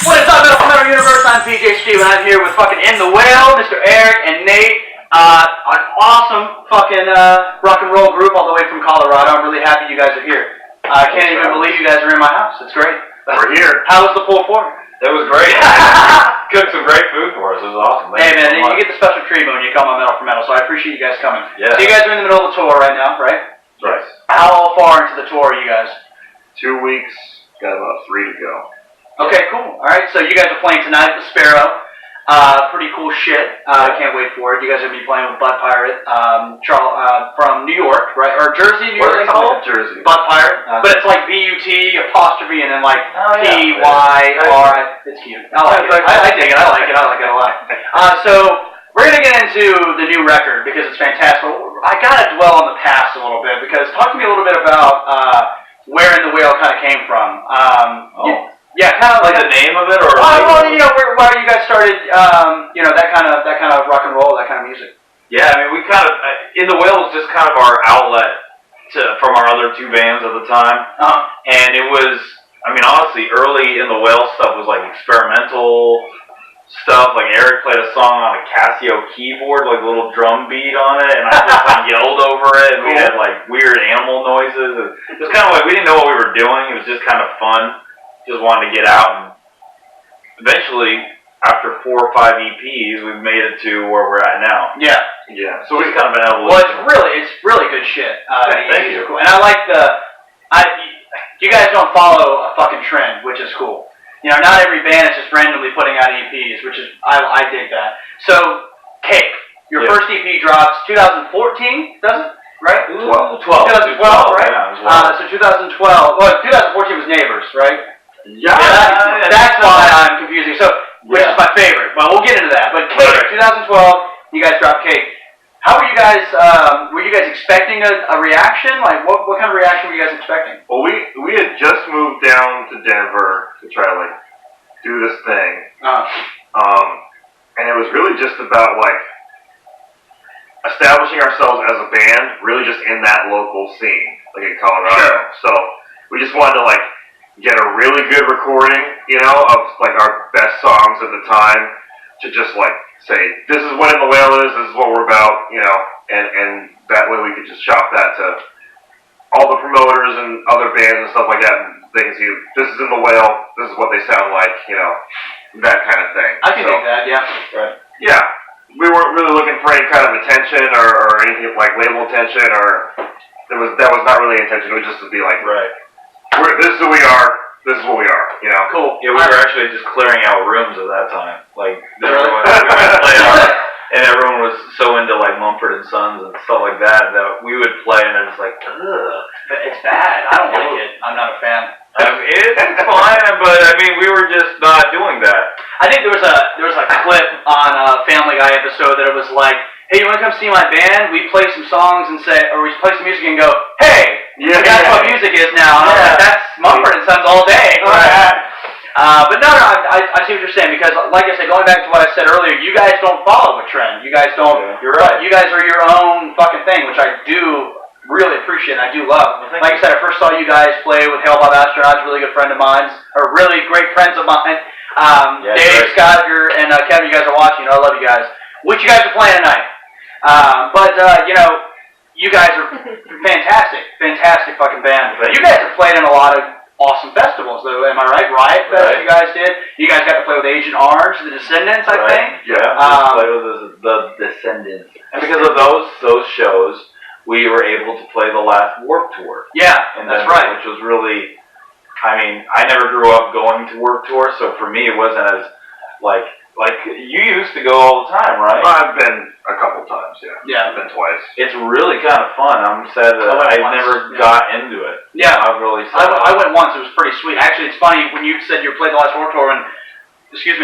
What is up, Metal Universe? I'm PJ Steve, and I'm here with fucking In the Whale, Mr. Eric, and Nate. An awesome fucking rock and roll group all the way from Colorado. I'm really happy you guys are here. I can't even believe you guys are in my house. It's great. We're here. How was the pool for? It was great. Cooked some great food for us. It was awesome. Hey man, you get the special treatment when you come on Metal for Metal, so I appreciate you guys coming. Yeah. So you guys are in the middle of the tour right now, right? Right. How far into the tour are you guys? 2 weeks. Got about 3 to go. Okay, cool. Alright, so you guys are playing tonight at the Sparrow. Pretty cool shit. I can't wait for it. You guys are going to be playing with Bud Pirate, from New York, right? Or Jersey, New York, they call it? Jersey. Bud Pirate. But it's like B-U-T, apostrophe, and then like P-Y-R. It's cute. I like it. I dig it. I like it. I like it a lot. So we're going to get into the new record because it's fantastic. I got to dwell on the past a little bit because talk to me a little bit about where In the Whale kind of came from. Yeah, kind of like the name of it, or well, you know, where you guys started, you know, that kind of rock and roll, that kind of music. Yeah, I mean, we kind of In the Whale was just kind of our outlet from our other 2 bands at the time, and it was, I mean, honestly, early In the Whale stuff was like experimental stuff. Like Eric played a song on a Casio keyboard, like a little drum beat on it, and I just like yelled over it. And we had like weird animal noises. It was kind of like we didn't know what we were doing. It was just kind of fun. Just wanted to get out, and eventually, after 4 or 5 EPs, we've made it to where we're at now. Yeah. Yeah. So it's kind of an evolution. Well, it's really good shit. Thank you. Cool. And I like you guys don't follow a fucking trend, which is cool. You know, not every band is just randomly putting out EPs, which is, I dig that. So, Cake, your first EP drops 2014, does it? Right? 2012, 2012, right? Yeah, so 2012, well, 2014 was Neighbors, right? Yeah, that's why I'm confusing. So, which is my favorite. Well, we'll get into that. But Cake, 2012, you guys dropped Cake. How were you guys? Were you guys expecting a reaction? Like, what kind of reaction were you guys expecting? Well, we had just moved down to Denver to try to like do this thing, and it was really just about like establishing ourselves as a band, really just in that local scene, like in Colorado. Sure. So we just wanted to like get a really good recording, you know, of like our best songs at the time, to just like say, this is what In the Whale is, this is what we're about, you know, and that way we could just shop that to all the promoters and other bands and stuff like that, and they can see, this is In the Whale, this is what they sound like, you know, that kind of thing. I can dig that, yeah. Right. Yeah. We weren't really looking for any kind of attention or anything like label attention, or that was not really intention. It was just to be like, this is who we are. This is what we are. You know. Cool. Yeah, we were actually just clearing out rooms at that time. Like we went to play and everyone was so into like Mumford and Sons and stuff like that we would play, and it was like, ugh, it's bad. I don't like it. I'm not a fan. It's fine, but I mean, we were just not doing that. I think there was a clip on a Family Guy episode that it was like, hey, you want to come see my band? We play some songs and we play some music and go, hey, that's what music is now. And I was like, that's Mumford and Sons all day. But no, I see what you're saying, because like I said, going back to what I said earlier, you guys don't follow a trend. You guys don't. You're right. You guys are your own fucking thing, which I do really appreciate and I do love. Like I said, I first saw you guys play with Hail Bob Astronauts, a really good friend of mine, or really great friends of mine. Dave, Scott, and Kevin, you guys are watching. I love you guys. Which you guys are playing tonight. You know, you guys are fantastic fucking band. You guys have played in a lot of awesome festivals, though. Am I right? Riot Fest, you guys did. You guys got to play with Agent Orange, The Descendants, I think. Yeah, play with the Descendants. And because of those shows, we were able to play the last Warped Tour. Yeah, that's right. Which was really, I mean, I never grew up going to Warped Tour, so for me it wasn't as, like you used to go all the time, right? I've been a couple times, yeah. I've been twice. It's really kind of fun. I'm sad that I never got into it. Yeah. I'm really sad. I went once. It was pretty sweet. Actually, it's funny when you said you played the last Warped Tour, and,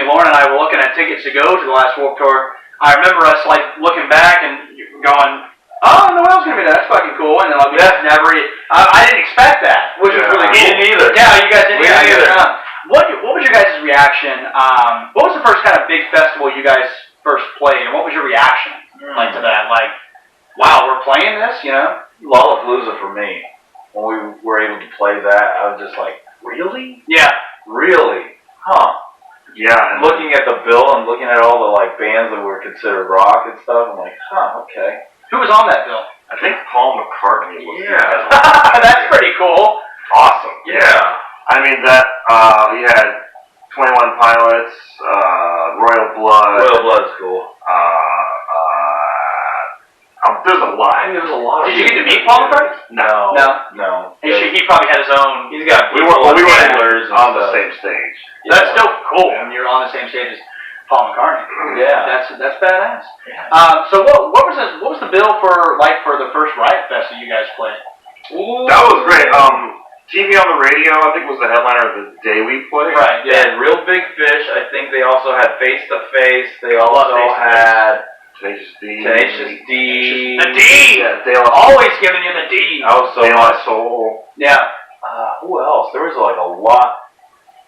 Lauren and I were looking at tickets to go to the last Warped Tour. I remember us, like, looking back and going, oh, no one else going to be there. That's fucking cool. And then, like, we just never... I didn't expect that, which was really cool. We didn't either. Yeah, you guys didn't either. What was your guys' reaction? What was the first kind of big festival you guys first played, and what was your reaction like to that? Like, wow, we're playing this, you know? Lollapalooza for me. When we were able to play that, I was just like, really? Yeah. Really? Huh. Yeah, and looking at the bill and looking at all the like bands that were considered rock and stuff, I'm like, okay. Who was on that bill? I think Paul McCartney was. Yeah. That's pretty cool. Awesome. Yeah. I mean that. We had 21 Pilots, Royal Blood. Royal Blood's cool. There's a lot. I mean, there was a lot. Did you get to meet Paul McCartney? No. He probably had his own. He's got. We were handlers on the same stage. That's still cool when you're on the same stage as Paul McCartney. Yeah. That's badass. So what was the bill for the first Riot Fest that you guys played? Ooh. That was great. TV on the radio, I think, was the headliner of the day we played. Right. They had Real Big Fish. I think they also had Face to Face. They also had Tenacious D. The D. Yeah, De La Always giving you the D. That was so De La much. Soul. Yeah. Who else? There was like a lot.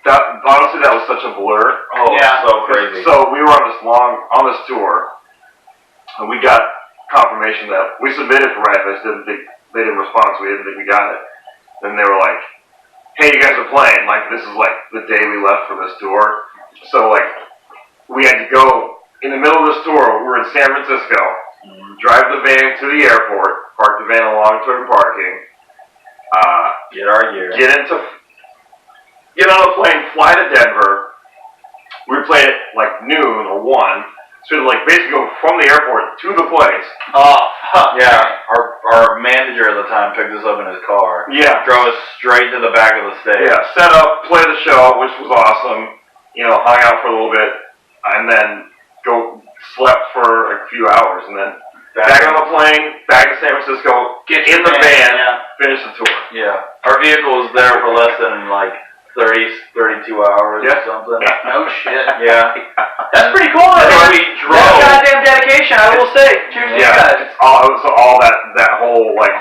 Honestly, that was such a blur. Oh, Yeah. so crazy. So we were on this tour, and we got confirmation that we submitted for Riot Fest. They didn't respond, so we didn't think we got it. Then they were like, "Hey, you guys are playing. Like, this is like the day we left for this tour." So like, we had to go in the middle of this tour. We're in San Francisco. Drive the van to the airport. Park the van in long-term parking. Get our gear. Get on a plane, fly to Denver. We played at like noon or 1. So like basically go from the airport to the place. Oh, fuck. Yeah, our manager at the time picked us up in his car. Yeah. Drove us straight to the back of the stage. Yeah, set up, play the show, which was awesome. Hung out for a little bit, and then slept for a few hours, and then back on the plane, back to San Francisco, get in the van, finish the tour. Yeah. Our vehicle was there for less than like 32 hours or something. No shit. Yeah. That's pretty cool. That's we drove. That's goddamn dedication, I will say. Cheers to you guys. It was all that whole like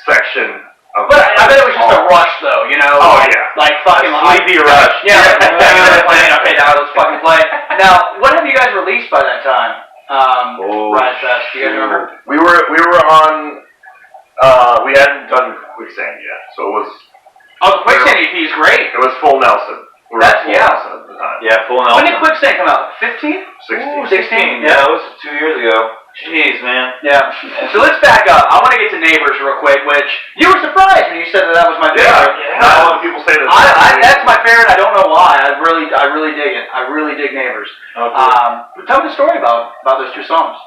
section of. But I bet it was just a rush, though. Oh yeah. Like fucking sleepy rush. Yeah. Okay, now let's fucking play. Now, what have you guys released by that time? Riot Fest. Do you guys remember? We were on. We hadn't done Quicksand yet, so it was. Oh, the Quicksand EP is great. It was Full Nelson. We were at Full Nelson at the time. Yeah, Full Nelson. When did Quicksand come out? 15? 16. 16? Yeah, it was 2 years ago. Jeez, man. Yeah. So let's back up. I want to get to Neighbors real quick, which you were surprised when you said that was my favorite. Yeah. Not a lot of people say that. That's my favorite. I don't know why. I really dig it. I really dig Neighbors. Okay. Tell me the story about those two songs.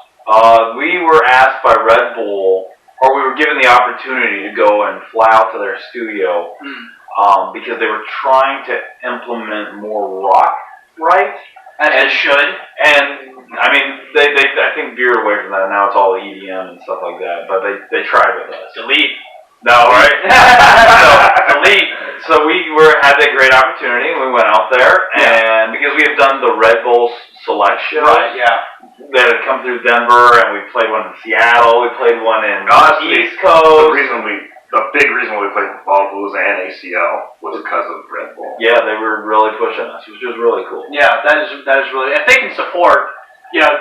We were asked by Red Bull, or we were given the opportunity to go and fly out to their studio. Because they were trying to implement more rock, right? As it should. And I mean, I think veered away from that. Now it's all EDM and stuff like that. But they tried with us. Delete. No, right? Delete. So we had that great opportunity. We went out there, and because we had done the Red Bull Select show, right? Yeah. That had come through Denver, and we played one in Seattle. We played one in East Coast. The big reason we played Lollapalooza and ACL was because of Red Bull. Yeah, they were really pushing us, which was really cool. Yeah, that is really. If they can support, you guys.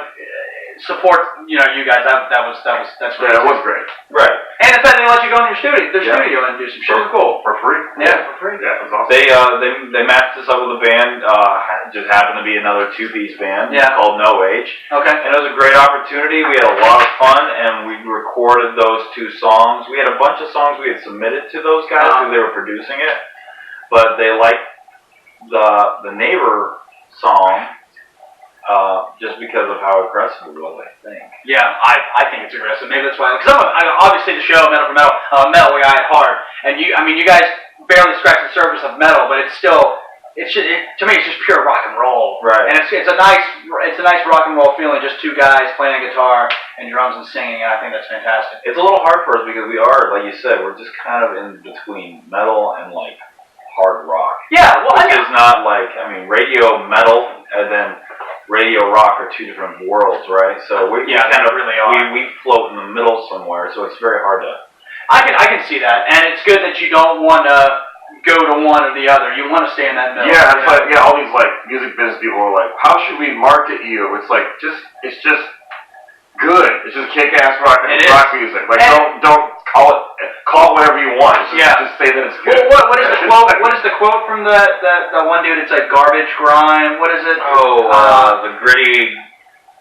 That's really it was great. Right. And the fact they let you go in their studio and do some shit. Super cool. For free. Yeah, for free. Yeah, it was awesome. They matched us up with a band. Just happened to be another 2-piece band called No Age. Okay. And it was a great opportunity. We had a lot of fun, and we recorded those 2 songs. We had a bunch of songs we had submitted to those guys because they were producing it, but they liked the Neighbor song. Just because of how aggressive it was, I think. Yeah, I think it's aggressive. Maybe that's why. Because obviously the show Metal for Metal, Metal guy at heart, and you guys barely scratch the surface of metal, but it's still, to me, it's just pure rock and roll. Right. And it's a nice rock and roll feeling, just 2 guys playing a guitar and drums and singing, and I think that's fantastic. It's a little hard for us because we are, like you said, we're just kind of in between metal and like hard rock. Yeah, well, it's not like, radio metal and then radio rock are 2 different worlds, right? So we kind of really are. We float in the middle somewhere, so it's very hard to. I can see that, and it's good that you don't want to go to one or the other. You want to stay in that middle. Yeah, it's like all these like music business people are like, how should we market you? It's like it's just good. It's just kick-ass rock music. Like don't call it call it whatever you want. Yeah. Just say that it's good. Well, what is the quote? What is the quote from the one dude? It's like garbage grime. What is it? The gritty.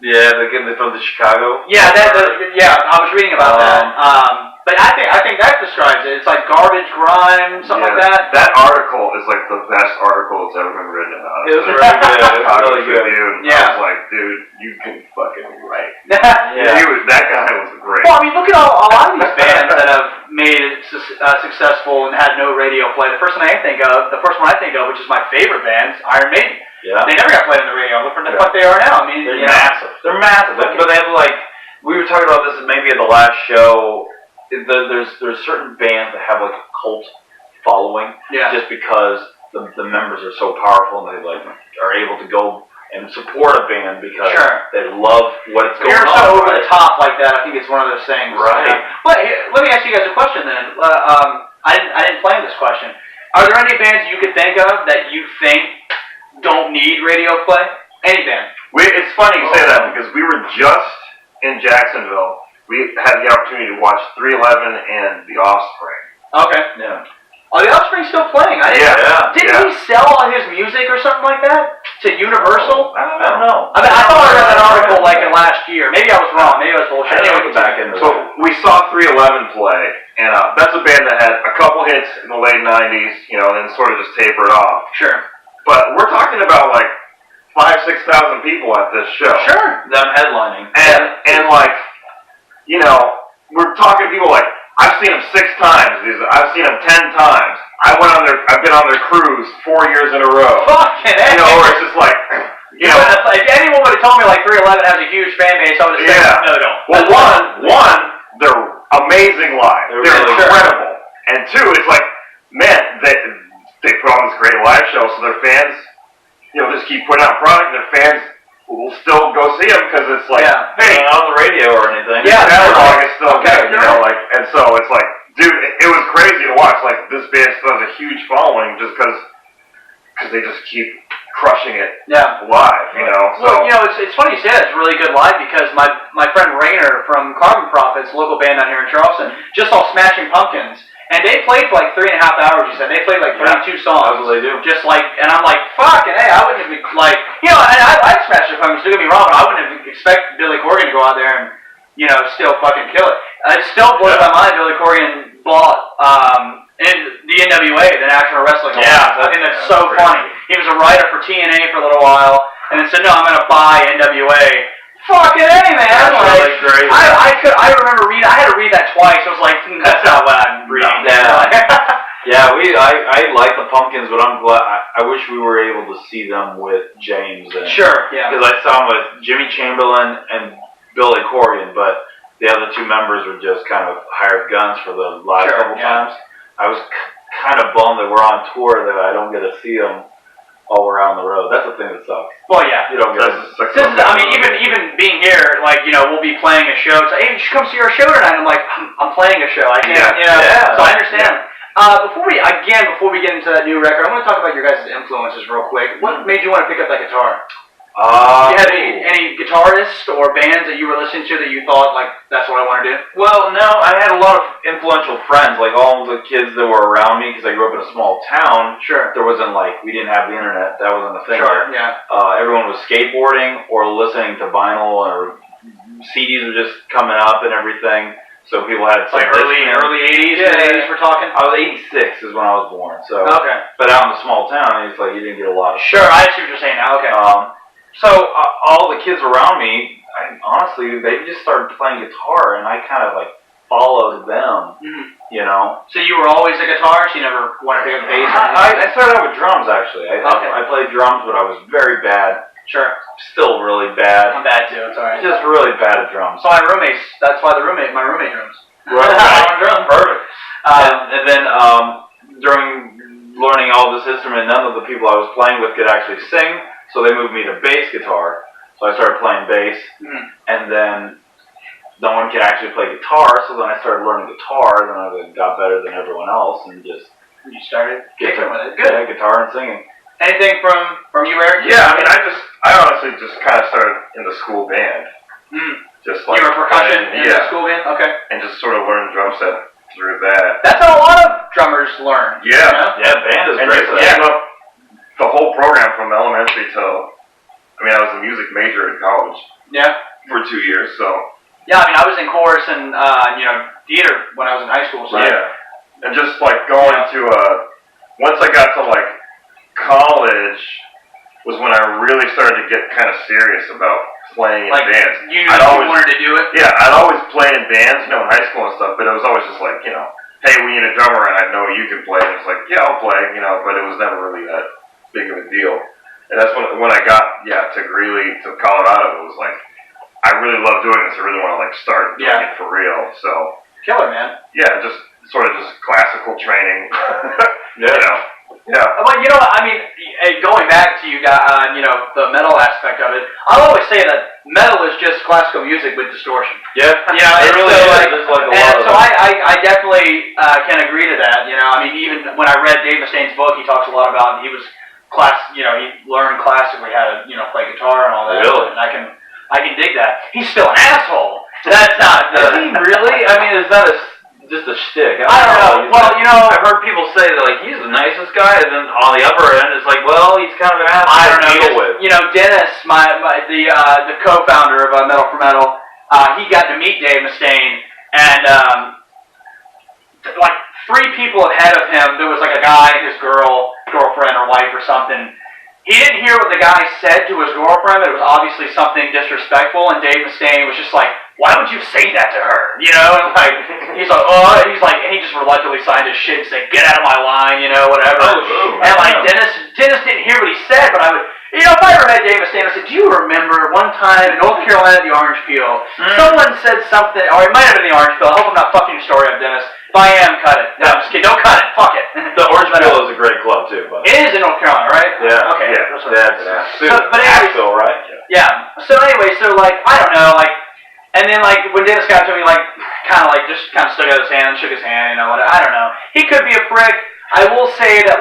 Yeah, from the Chicago. Yeah, I was reading about that. But I think that describes it. It's like garbage grime, something like that. That article is like the best article that's ever been written about it. It was really good. It was really good. I was like, dude, you can fucking write. Yeah. That guy was great. Well, I mean, look at a lot of these bands that have made it successful and had no radio play. The first one I think of, which is my favorite band, is Iron Maiden. Yeah. They never got played on the radio. Look where the fuck they are now. I mean, they're massive. They're massive. But they have we were talking about this maybe at the last show. There's certain bands that have like a cult following, just because the members are so powerful and they are able to go and support a band because they love what's going on. You're so over the top like that. I think it's one of those things. Right. But let me ask you guys a question then. I didn't plan this question. Are there any bands you could think of that you think don't need radio play? Any band? It's funny you say that because we were just in Jacksonville. We had the opportunity to watch 311 and The Offspring. Okay. Yeah. Oh, The Offspring's still playing. Didn't he sell all his music or something like that to Universal? I don't know. I mean, I thought I read that article in last year. Maybe I was wrong. Maybe I was bullshit. Anyway, back into so we saw 311 play, and that's a band that had a couple hits in the late 90s, and then sort of just tapered off. Sure. But we're talking about 5,000-6,000 people at this show. Sure. Them headlining. And we're talking people I've seen them 6 times. I've seen them 10 times. I've been on their cruise 4 years in a row. Fucking A. Where it's just if anyone would have told me 311 has a huge fan base, I would have said no, don't. Well, one, they're amazing live. They're really incredible. And two, it's man, they put on this great live show, so their fans, just keep putting out product, and their fans will still go see them because it's hey, not on the radio or anything. Yeah, catalog is still good, and so it's dude, it was crazy to watch. This band still has a huge following just because they just keep crushing it live, So. Well, it's funny you say that. It's really good live because my friend Rainer from Carbon Prophets, local band down here in Charleston, just saw Smashing Pumpkins. And they played for 3.5 hours, you said. They played 32 songs. That's what they do. Just and I'm fucking hey, I wouldn't have I'd smash the Pumpkins, don't get me wrong, but I wouldn't expect Billy Corgan to go out there and, still fucking kill it. It still blows my mind Billy Corgan bought, in the NWA, the National Wrestling Hall. Yeah. I think that's so funny. He was a writer for TNA for a little while, and then said, no, I'm going to buy NWA. Fucking A, man! That's great. I remember reading. I had to read that twice. I was like, that's not what I'm reading. I like the Pumpkins, but I'm glad. I wish we were able to see them with James. Sure, yeah. Because I saw them with Jimmy Chamberlain and Billy Corgan, but the other 2 members were just kind of hired guns for the last couple times. I was kind of bummed that we're on tour that I don't get to see them all around the road. That's the thing that sucks. Well, yeah. You don't get even being here, we'll be playing a show. It's hey, you should come see our show tonight. I'm I'm playing a show. I can't, So I understand. Before we get into that new record, I want to talk about your guys' influences real quick. What made you want to pick up that guitar? You had any guitarists or bands that you were listening to that you thought that's what I want to do? Well, no, I had a lot of influential friends, all the kids that were around me because I grew up in a small town. Sure. There wasn't we didn't have the internet. That wasn't the thing. Sure. Yeah. Everyone was skateboarding or listening to vinyl or CDs were just coming up and everything. So people had early 80s. Yeah, we're talking. I was 86 is when I was born. So okay. But out in a small town, it's you didn't get a lot of. Sure, I see what you're saying now. Okay. So all the kids around me, honestly, they just started playing guitar, and I kind of followed them. Mm-hmm. So you were always a guitarist? You never wanted to pick up bass? I started out with drums actually. I played drums, but I was very bad. Sure. Still really bad. I'm bad too. It's alright. Just really bad at drums. So my roommates. That's why my roommate drums. Right. Drums. Perfect. And then during learning all this instrument, none of the people I was playing with could actually sing. So they moved me to bass guitar, so I started playing bass, and then no one could actually play guitar, so then I started learning guitar, then I got better than everyone else, and just... You started kicking with it. Good. Yeah, guitar and singing. Anything from you, Eric? Yeah, I honestly just kind of started in the school band. Just you were percussion in the school band? Okay. And just sort of learned drum set through that. That's how a lot of drummers learn. Yeah. You know? Yeah, band is And great just for came that. up the whole program from elementary till, I was a music major in college Yeah. for 2 years, so. Yeah, I mean, I was in chorus and, theater when I was in high school, so. Yeah. And just like going to, once I got to like college was when I really started to get kind of serious about playing in bands. You knew you wanted to do it? Yeah, I'd always played in bands, in high school and stuff, but it was always just like, hey, we need a drummer, and I know you can play. And it's like, yeah, I'll play, but it was never really that big of a deal. And that's when I got, to Greeley, to Colorado, it was like, I really love doing this. I really want to like start doing it for real. So killer, man. Yeah, just sort of just classical training. Yeah. Yeah. Well, going back to you guys, the metal aspect of it, I'll always say that metal is just classical music with distortion. Yeah. Yeah, it really is. There's like a lot of I definitely can agree to that. Even when I read Dave Mustaine's book, he talks a lot about he was he learned classically how to play guitar and all that. Really? And I can dig that. He's still an asshole. That's not. Is he really? I mean, is that just a shtick? I don't know. Well, I've heard people say that like he's the nicest guy, and then on the upper end, it's like, well, he's kind of an asshole. I don't know. To deal with. Dennis, the co-founder of Metal for Metal, he got to meet Dave Mustaine, and like 3 people ahead of him, there was like a guy, his girlfriend or wife or something. He didn't hear what the guy said to his girlfriend, but it was obviously something disrespectful, and Dave Mustaine was just like, why would you say that to her? And like, he's like, and he just reluctantly signed his shit and said, get out of my line, whatever. And like, Dennis didn't hear what he said, but I would, if I ever met Dave Mustaine, I said, do you remember one time in North Carolina at the Orange Peel, someone said something, or it might have been the Orange Peel, I hope I'm not fucking your story up, Dennis. If I am, cut it. No, I'm just kidding, don't cut it, fuck it. The Orange Peel is a great club too, but it is in North Carolina, right? Yeah. Okay. That's but anyways, Asheville, right? Yeah. So anyway, like, I don't know, like, and then like when Dennis got to me, like, kind of stuck out his hand, shook his hand, whatever. I don't know. He could be a prick. I will say that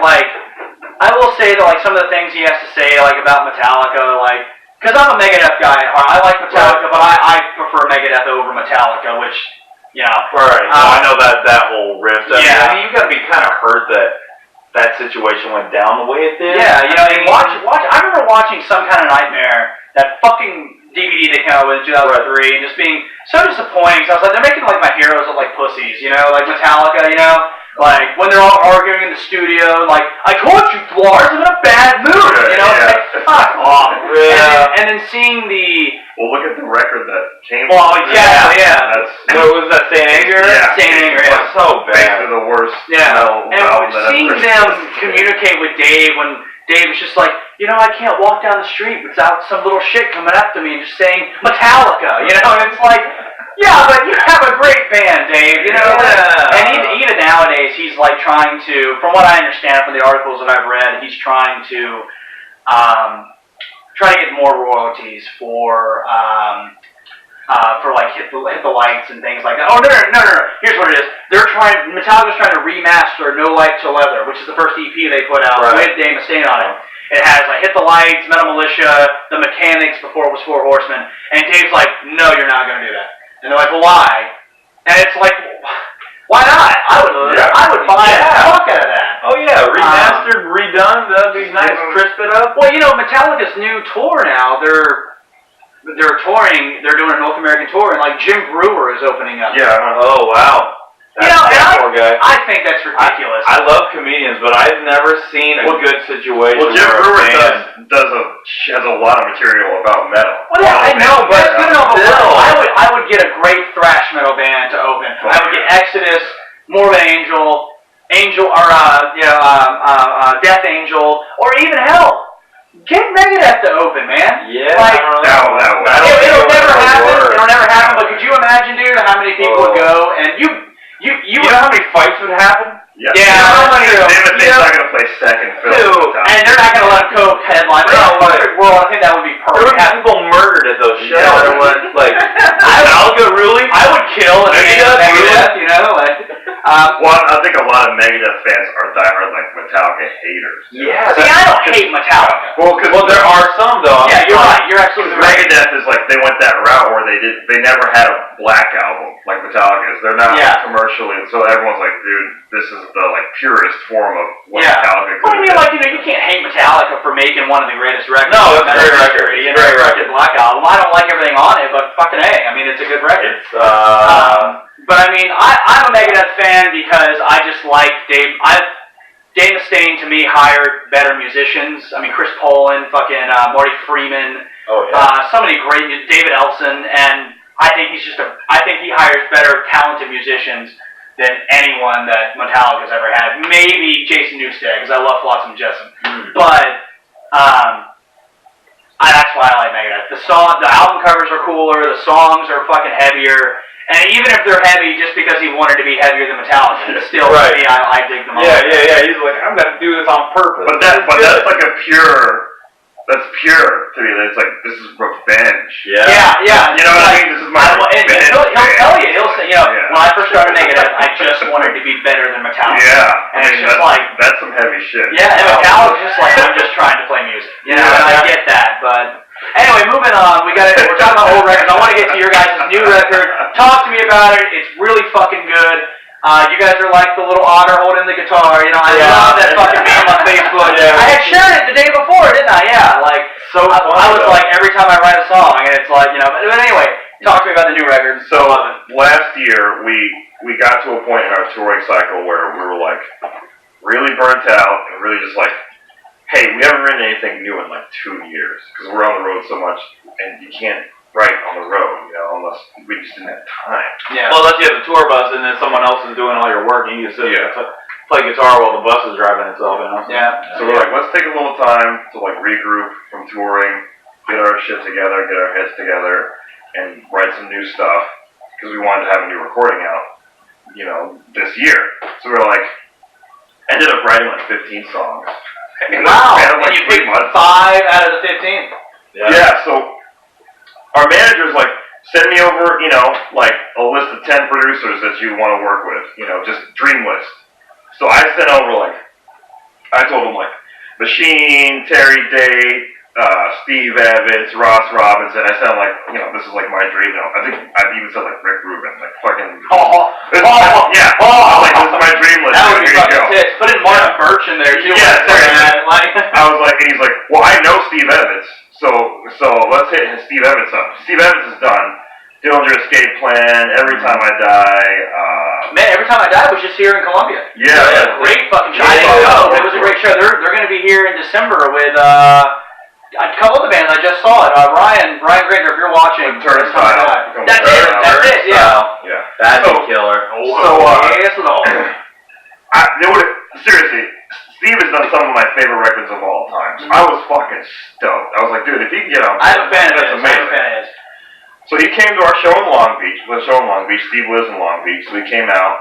some of the things he has to say, like about Metallica, like, because I'm a Megadeth guy at heart. I like Metallica, but I prefer Megadeth over Metallica, which. Right. I know that whole rift. I mean, you gotta be kind of hurt that situation went down the way it did. Yeah, and watch. I remember watching Some Kind of Nightmare, that fucking DVD they came out with in 2003, and just being so disappointing. Because I was like, they're making like my heroes look like pussies, like Metallica, like when they're all arguing in the studio, like I told you, Lars, I'm in a bad mood, It's like, fuck off. Yeah. And then seeing the. Well, look at the record that came. Well, yeah. What was that? Saint Anger? Yeah. Saint Anger. Yeah. So bad. Basically the worst. Yeah. And seeing them communicate with Dave when Dave was just like, I can't walk down the street without some little shit coming up to me and just saying Metallica, and it's like, yeah, but you have a great band, Dave, Yeah. And even nowadays, he's like trying to, from what I understand from the articles that I've read, he's trying to get more royalties for like hit the lights and things like that. Oh no! Here's what it is. Metallica's trying to remaster No Light to Leather, which is the first EP they put out with Dave Mustaine on it. It has like Hit the Lights, Metal Militia, The Mechanics before it was Four Horsemen, and Dave's like, no, you're not going to do that. And they're like, well, why? And it's like, why not? I would buy the fuck out of that. Oh yeah, remastered, redone. That'd be nice. Crisp it up. Well, Metallica's new tour now. They're touring. They're doing a North American tour, and like Jim Brewer is opening up. Yeah. Oh wow. That poor guy. I think that's ridiculous. I love comedians, but I've never seen a good situation. Well, Jim where Brewer a has a lot of material about metal. Well, yeah, I know, but it's good enough. I would get a great thrash metal band to open. I would get Exodus, Morbid Angel, Death Angel, or even hell. Get Megadeth to open, man. Yeah. Like, it'll never happen. It'll never happen. But could you imagine, dude, how many people would go and you know how many fights would happen? Yeah. How many? They're not going to play second fiddle. And they're not going to let him go headline. No, perfect world. I think that would be There would perfect. be people murdered at those shows. Yeah. There was like Metallica, really? I would kill an Megadeth, Well, I think a lot of Megadeth fans are diehard like Metallica haters. Yeah. See, I don't hate Metallica. Well, there are some though. Yeah, you're right. You're absolutely right. Megadeth is like they went that route where they they never had a black album like Metallica's. They're not commercially, and so everyone's like, dude, this is the purest form of what Metallica could have been. You can't hate Metallica for making one of the greatest records. No, it's a great record. It's a great record. Black Album. I don't like everything on it, but fucking A. I mean, it's a good record. But I mean, I'm a Megadeth fan because I just like Dave Mustaine to me hired better musicians. I mean, Chris Poland, fucking Marty Freeman. Oh yeah. So many great David Ellison, and I think I think he hires better talented musicians than anyone that Metallica's ever had. Maybe Jason Newsted, because I love Flotsam and Jetsam. But that's why I like Megadeth. The album covers are cooler. The songs are fucking heavier. And even if they're heavy, just because he wanted to be heavier than Metallica, it's still for me, I dig them all. Yeah. He's like, I'm gonna do this on purpose. But that's like that's pure to me. It's like, this is revenge. Yeah. You know what I mean? This is my revenge. He'll tell you. He'll say, when I first started Megadeth, I just wanted to be better than Metallica. Yeah. And it's just like, that's some heavy shit. Yeah, and Metallica's just like, I'm just trying to play music. And I get that, but anyway, moving on. We're talking about old records. I want to get to your guys' new record. Talk to me about it. It's really fucking good. You guys are like the little otter holding the guitar. I love that fucking meme on Facebook. I had shared it the day before, didn't I? Yeah, so I was like, every time I write a song, and it's like, But anyway, talk to me about the new record. So last year we got to a point in our touring cycle where we were like really burnt out and really just like, hey, we haven't written anything new in like 2 years because we're on the road so much, and you can't write on the road, unless we just didn't have time. Yeah. Well, unless you have a tour bus and then someone else is doing all your work, and you just sit there and play guitar while the bus is driving itself. Yeah. So we're like, let's take a little time to like regroup from touring, get our shit together, get our heads together, and write some new stuff because we wanted to have a new recording out, this year. So we're like, ended up writing like 15 songs. Wow! And you picked 5 out of the 15. Yeah. So our manager's like, send me over, like a list of 10 producers that you want to work with, just dream list. So I sent over I told him Machine, Terry Date, Steve Evans, Ross Robinson. I said this is like my dream. I think I've even said Rick Rubin, fucking. Yeah. This is my dream list. That would be Here you fucking go. tits. Put in Martin Birch in there too. Yeah. I was like, and he's like, well, I know Steve Evans, so let's hit Steve Evans up. Steve Evans is done. Dillinger Escape Plan, Every Time I Die. Man, Every Time I Die was just here in Columbia. Yeah. Great fucking show. I didn't know. It was a great show. They're going to be here in December with a couple of the bands. I just saw it. Ryan Granger, if you're watching. Turnstile. That's it. Yeah. That'd be killer. Seriously, Steve has done some of my favorite records of all time. I was fucking stoked. I was like, dude, if he can get on, I'm a fan of that's amazing. So he came to our show in Long Beach. Steve lives in Long Beach, so he came out.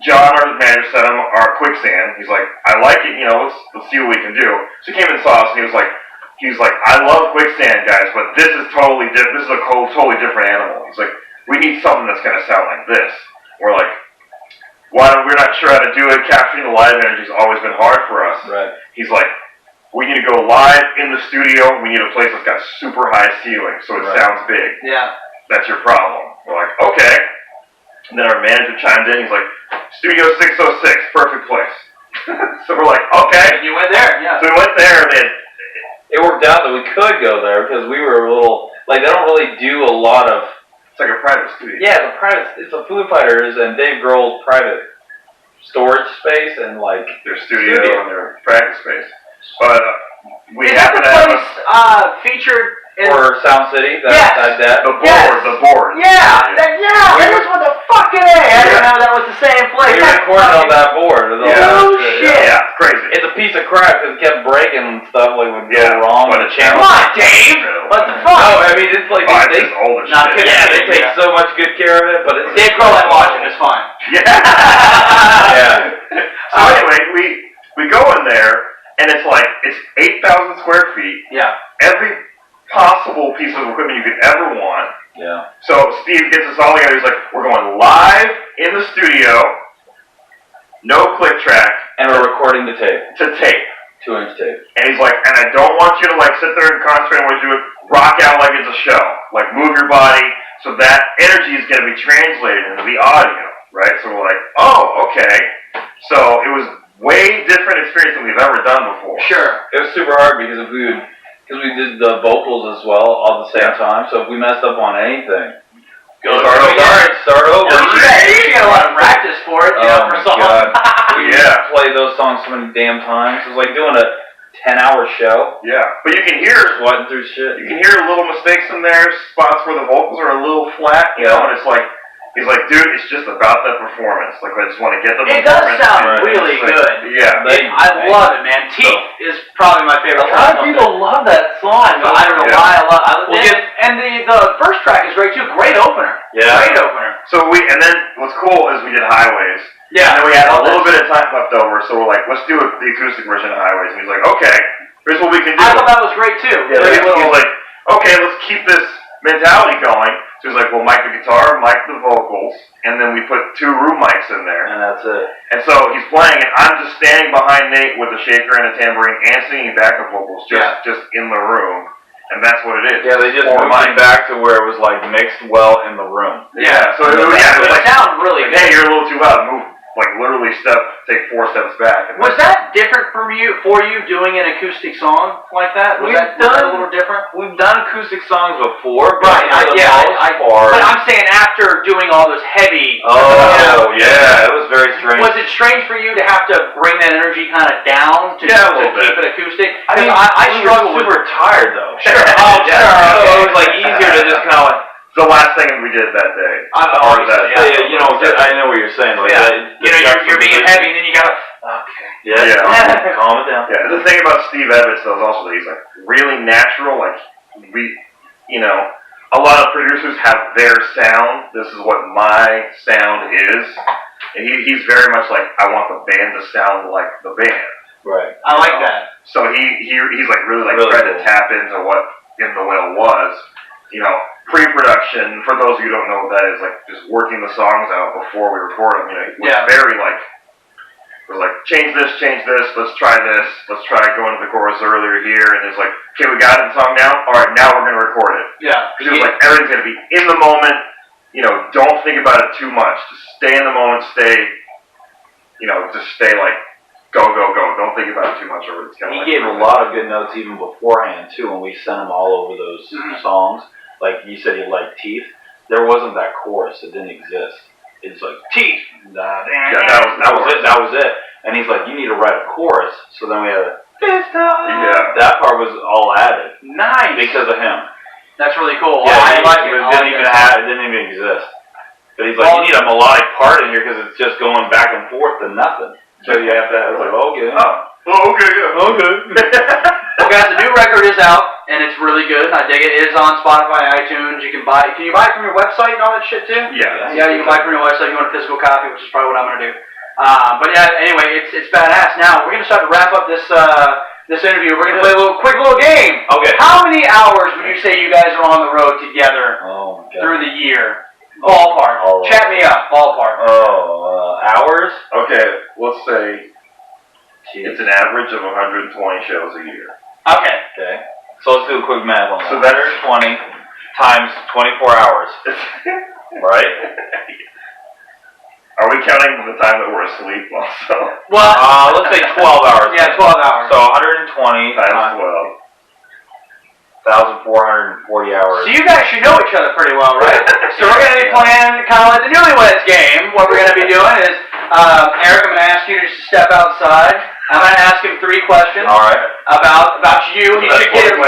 John, our manager, sent him our Quicksand. He's like, I like it. Let's see what we can do. So he came and saw us, and he was like, I love Quicksand, guys, but this is totally different. This is a totally different animal. He's like, we need something that's gonna sound like this. We're like, we're not sure how to do it. Capturing the live energy has always been hard for us. Right. He's like, we need to go live in the studio. We need a place that's got super high ceiling so it sounds big. Yeah. That's your problem. We're like, okay. And then our manager chimed in. He's like, Studio 606, perfect place. So we're like, okay. And you went there. Yeah. So we went there, and it worked out that we could go there because we were a little they don't really do a lot of. It's like a private studio. Yeah, it's a Foo Fighters and Dave Grohl's private storage space and their studio and their practice space. But we Is happen that to the have place featured in or Sound City. the board. Yeah. That was what the fucking A. I didn't know that was the same place. We recorded on that board. Shit. Yeah, crazy. It's a piece of crap because it kept breaking and stuff would go wrong. But the Come channel. on, Dave. What the fuck? No, I mean it's like they older shit. Yeah, they take so much good care of it, but it's Dave Grohl ain't watching. It's fine. Yeah. So anyway, we go in there. And it's 8,000 square feet. Yeah. Every possible piece of equipment you could ever want. Yeah. So Steve gets us all together. He's like, we're going live in the studio. No click track. And we're recording to tape. 2-inch tape. And he's like, and I don't want you to like sit there and concentrate on what you do. Rock out like it's a show. Like move your body so that energy is going to be translated into the audio, right? So we're like, oh, okay. So it was way different experience than we've ever done before. Sure. It was super hard because we did the vocals as well all at the same time. So if we messed up on anything, start over. You got a lot of practice for it, you know, for songs. God. We played those songs so many damn times. It was like doing a 10-hour show. Yeah, but you can hear sweating through shit. You can hear little mistakes in there, spots where the vocals are a little flat, you know, and it's like, he's like, dude, it's just about that performance. Like, I just want to get the It performance. does sound really good. Yeah. I love it, man. Teeth is probably my favorite. A lot of people love that song. I don't know why I love it. And the first track is great, too. Great opener. Yeah. Great opener. So and then what's cool is we did Highways. Yeah. And then we had a little bit of time left over, so we're like, let's do the acoustic version of Highways. And he's like, okay, here's what we can do. I thought that was great, too. Yeah, he's like, okay, let's keep this mentality going. So he's like, well, mic the guitar, mic the vocals, and then we put 2 room mics in there. And that's it. And so he's playing, and I'm just standing behind Nate with a shaker and a tambourine and singing backup vocals just in the room. And that's what it is. Yeah, they just moved mine back to where it was like mixed well in the room. Yeah, so it was like, sound really good. hey, you're a little too loud, move. Like literally take 4 steps back. And was that different for you doing an acoustic song like that? Was that a little different? We've done acoustic songs before, right? But I'm saying after doing all those heavy. Oh, yeah, it was very strange. Was it strange for you to have to bring that energy kind of down to keep it acoustic? I mean, I struggle with. Super tired though. Sure. Oh, sure. So it was like easier to just kind of like. The last thing we did that day. You know, I know what you're saying. Like, you're being heavy, and then you gotta. Okay. Yeah. Calm it down. Yeah. The thing about Steve Evans though is also that he's like really natural. Like a lot of producers have their sound. This is what my sound is, and he's very much like, I want the band to sound like the band. Right. I like that. So he's like really trying to tap into what In the Whale was. You know, pre-production, for those of you who don't know what that is, like just working the songs out before we record them, you know, it was very we're like, change this, let's try going to the chorus earlier here, and it's like, okay, we got the song down, alright, now we're going to record it. Yeah. Because it was like, everything's going to be in the moment, you know, don't think about it too much, just stay in the moment, just stay like, go, don't think about it too much, or it's going to He gave a lot of good notes even beforehand, too, when we sent him all over those songs. Like you said, he liked Teeth. There wasn't that chorus. It didn't exist. It's like, Teeth. That was it. And he's like, you need to write a chorus. So then we had that part was all added. Nice. Because of him. That's really cool. Yeah, it didn't even exist. But he's like, you need a melodic part in here because it's just going back and forth to nothing. So you have that. I was like, okay. Okay, yeah. Okay. Well, guys, the new record is out, and it's really good. I dig it. It is on Spotify, iTunes. Can you buy it from your website and all that shit, too? Yeah. Yeah, you can buy it from your website if you want a physical copy, which is probably what I'm going to do. But yeah, anyway, it's badass. Now, we're going to start to wrap up this interview. We're going to play a quick little game. Okay. How many hours would you say you guys are on the road together through the year? Ballpark. Chat me up. Ballpark. Hours? Okay, let's say it's an average of 120 shows a year. Okay. So let's do a quick math on that. So that's 20 times 24 hours. Right? Are we counting the time that we're asleep also? Well, let's say 12 hours. Yeah, 12 hours. So 120 times 12. 1,440 hours. So you guys should know each other pretty well, right? So we're going to be playing kind of like the Newlyweds game. What we're going to be doing is, Eric, I'm going to ask you to just step outside. I'm going to ask him 3 questions. All right. About you. He should get it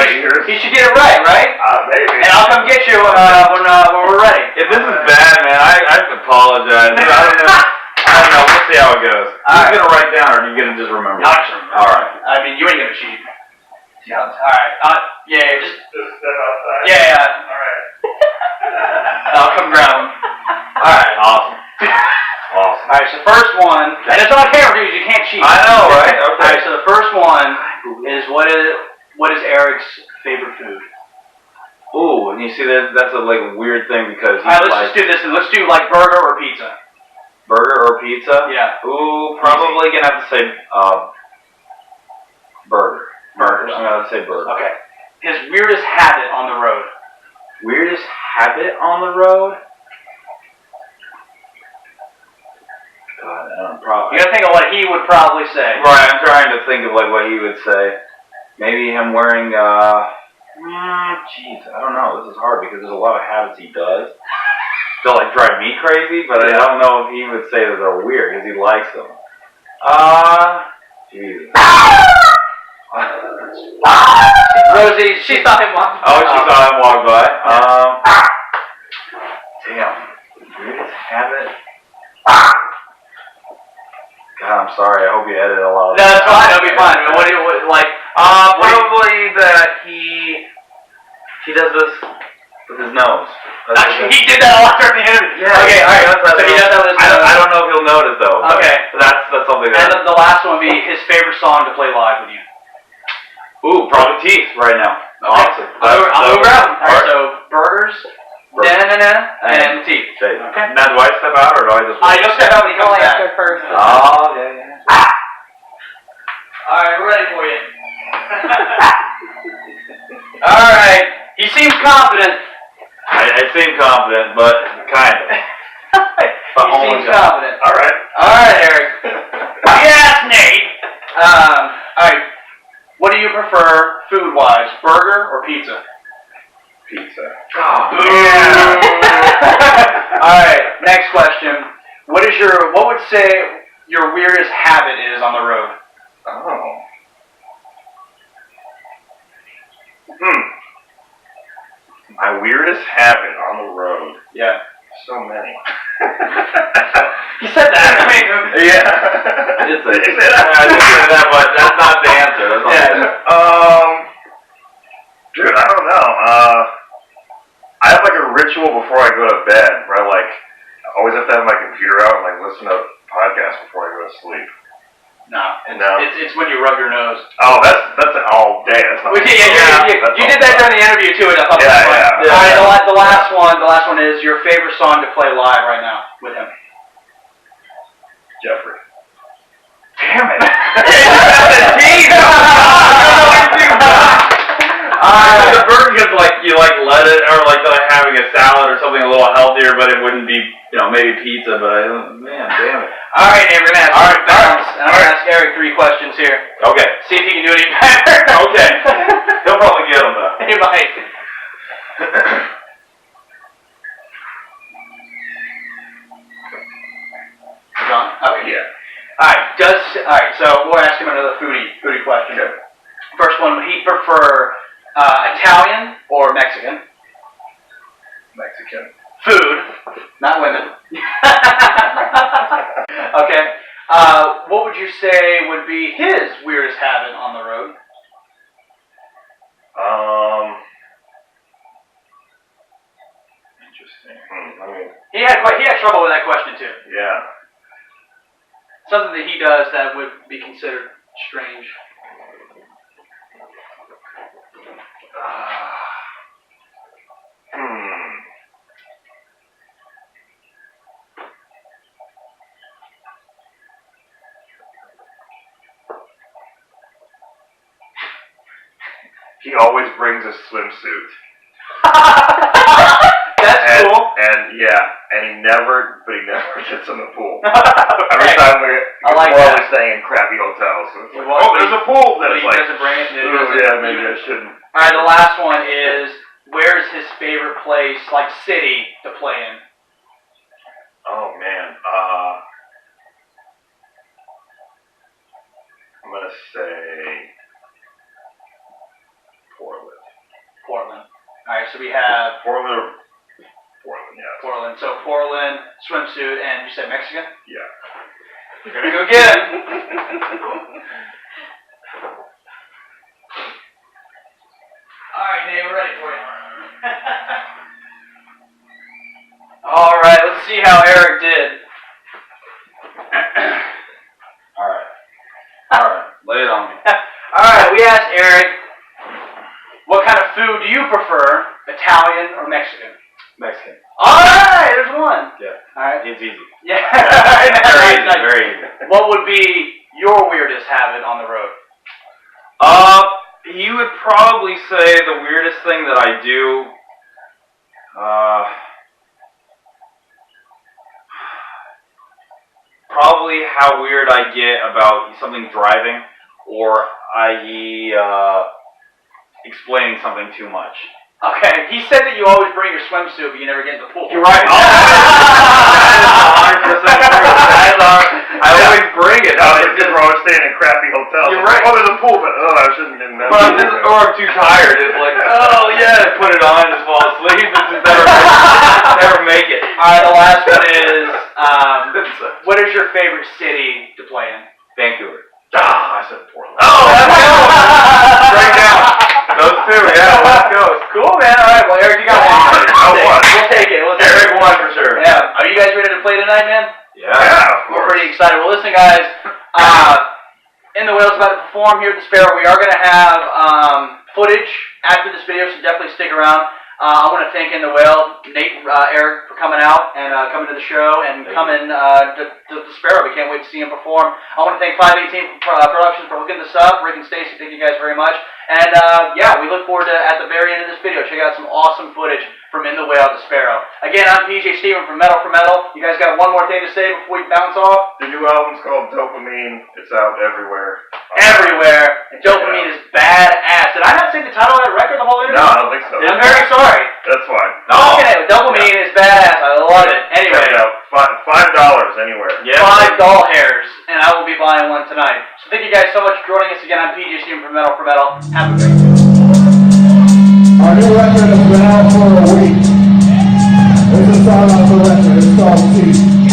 right, right? Maybe. And I'll come get you when we're ready. If this is bad, man, I apologize. I don't know. We'll see how it goes. Are you going to write down, or are you going to just remember? I'll just remember. All right. I mean, you ain't going to cheat. Yeah. All right. Just step outside. Yeah. All right. I'll come grab him. All right. Awesome. All right. So first one, and it's on camera, dude. You can't cheat. I know, right? Okay. All right. So the first one is what is Eric's favorite food? Ooh, and you see that's a weird thing because all right. Let's just do this. Let's do burger or pizza. Burger or pizza? Yeah. Ooh, probably gonna have to say Burger. Burgers. I'm gonna say burger. Okay. His weirdest habit on the road. Weirdest habit on the road? God, You gotta think of what he would probably say. Right, I'm trying to think of like what he would say. Maybe him wearing, jeez, I don't know. This is hard because there's a lot of habits he does that like drive me crazy, but I don't know if he would say that they're weird because he likes them. Jesus. Rosie, she saw him walk by. Oh, she saw him walk by. Damn. Weirdest habit? God, I'm sorry. I hope you edit a lot of No, that's fine. It'll be fine. What do you, like? Probably that he does this with his nose. He did that a lot during the interview. Yeah. Okay, alright. So he does that with his nose. I don't know if he'll notice though. Okay. That's something that. And the last one would be his favorite song to play live with you. Ooh, probably teeth right now. Honestly. I'll go grab them. Alright, so burgers, and teeth. Okay. Okay. Now do I step out or do I just? You'll step out when he comes back. First. Oh yeah. Alright, we're ready for you. Alright. He seems confident. I seem confident, but kind of. He seems confident. Alright. Alright, Eric. Yes, Nate. Alright. What do you prefer food-wise, burger or pizza? Pizza. Oh, yeah. Alright, next question. What would say your weirdest habit is on the road? Oh. My weirdest habit on the road. Yeah. So many. You said that. I mean, Yeah. I did say You said that. I did say that, but that's not the answer. That's not the answer. Dude, I don't know. I have like a ritual before I go to bed where I like always have to have my computer out and like listen to podcasts before I go to sleep. no. No. It's when you rub your nose. Oh, that's all day. That's not. You did that during the interview too. And I thought that was fun. Yeah. Alright, the last one is your favorite song to play live right now with him. Jeffrey. Damn it. The burger gets like you like let it or like having a salad or something a little healthier, but it wouldn't be maybe pizza. But man, damn it. All right, Nate, we're gonna ask I'm gonna ask Eric 3 questions here. Okay. See if he can do any better. Okay. He'll probably get them though. He might. Gone? Okay. Yeah. Alright, so we'll ask him another foodie question. Okay. First one, would he prefer Italian or Mexican? Mexican. Food, not women. Okay. What would you say would be his weirdest habit on the road? Interesting. He had trouble with that question too. Yeah. Something that he does that would be considered strange. He always brings a swimsuit. That's cool. And he never gets in the pool. Okay. Every time we're that. always staying in crappy hotels. So it's like, there's a pool. Then But it's he like, doesn't bring it. maybe I shouldn't. Alright, the last one is, where's his favorite place, like city, to play in? Oh man. I'm gonna say Portland. Portland. Alright, so we have Portland, yeah. Portland. So Portland, swimsuit, and you said Mexican? Yeah. You're gonna go get it. Alright, Nate, we're ready for you. Alright, let's see how Eric did. Alright. Lay it on me. Alright, we asked Eric, what kind of food do you prefer, Italian or Mexican? Mexican. Alright, there's one. Yeah. Alright. It's easy. Yeah. Very easy. Very easy. What would be your weirdest habit on the road? You would probably say the weirdest thing that I do. Probably how weird I get about something driving, or i.e. Explaining something too much. Okay, he said that you always bring your swimsuit, but you never get in the pool. You're right. That is 100% true. I always bring it. No, it's just we're always staying in crappy hotels. You're right. Oh, there's a pool, but I shouldn't have been. But I'm too tired. It's like, oh yeah, put it on, just fall asleep. This is never make it. Alright, the last one is, what is your favorite city to play in? Vancouver. I said Portland. Oh, straight down. Those two, yeah, West Coast. Cool, man. Alright, well, Eric, you got one. We'll take it. Eric won for sure. Yeah. Are you guys ready to play tonight, man? Yeah. We're pretty excited. Well, listen, guys. In the Whale's about to perform here at the Sparrow. We are going to have footage after this video, so definitely stick around. I want to thank In the Whale, Nate, Eric, for coming out and coming to the show and coming to the Sparrow. We can't wait to see him perform. I want to thank 518 Productions for hooking this up. Rick and Stacy, thank you guys very much. And yeah, we look forward to, at the very end of this video, check out some awesome footage from In the Whale at the Sparrow. Again, I'm PJ Steven from Metal for Metal. You guys got one more thing to say before we bounce off? The new album's called Dopamine. It's out everywhere. Everywhere. And Dopamine is badass. Did I not say the title of that record the whole interview? No, I don't think so. I'm very sorry. That's fine. No. Okay, Dopamine is badass. I love it. Anyway. Check it out. $5 anywhere. Yeah. 5 doll hairs, and I will be buying one tonight. So thank you guys so much for joining us again. I'm PJ Steven from Metal for Metal. Have a great day. Our new record has been out for a week. This is our record. It's called Peace.